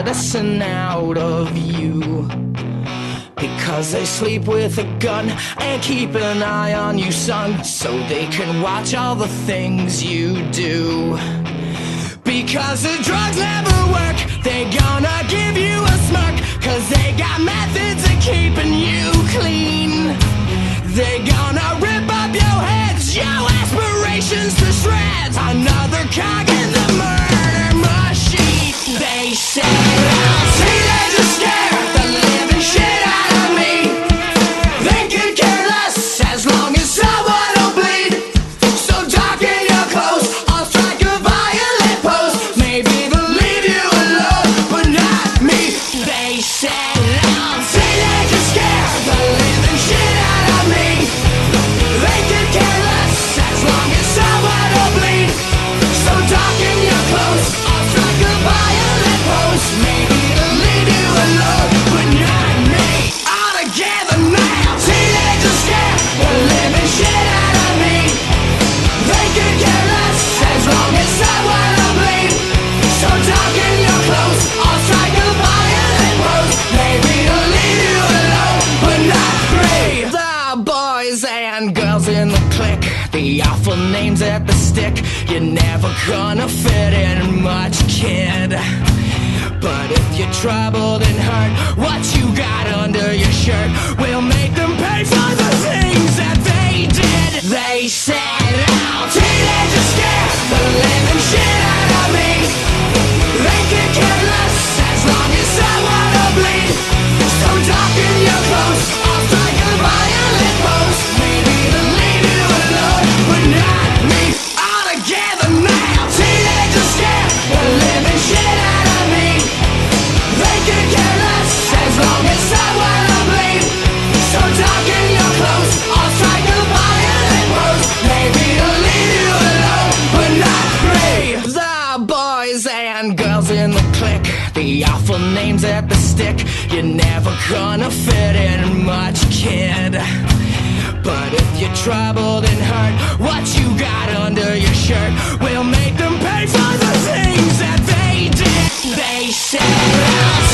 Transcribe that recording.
medicine out of you. Because they sleep with a gun and keep an eye on you, son, so they can watch all the things you do. Because the drugs never work, they gonna give you a smirk, cause they got methods of keeping you clean. They gonna rip up your heads, your aspirations to shreds, another cog in the murder machine. They say I'll teenagers scare the living shit out of me. They could care less as long as someone will bleed. So darken your clothes, I'll strike a violent pose. Maybe they'll leave you alone, but not me. They said I'll teenagers scare the living shit out of me. They could care less as long as someone will bleed. So darken your clothes, I'll strike a violent pose. Maybe they'll leave you alone, but not me. All together now, teenagers scare the living shit out of me. They could care less as long as someone will bleed. So darken your clothes, I'll strike a violent pose. Maybe they'll leave you alone, but not me. The boys and girls in the clique, the awful names at the stick. You're never gonna fit in much, kid. But if you're troubled and hurt, what you got under your shirt will make them pay for the things that they did. They said, oh, teenagers scare the living shit out of me. They could care less as long as someone will bleed. So darken your clothes, I'll strike a violent pose. Maybe they'll leave you alone, but not me. All together now, teenagers scare the living shit out of me. They could care less as long as someone will bleed. So darken your clothes, I'll strike a violent pose. Maybe they'll leave you alone, but not me. The boys and girls in the clique, the awful names at the stick. You're never gonna fit in much, kid. But if you're troubled and hurt, what you got under your shirt will make them pay for the things that they did. They said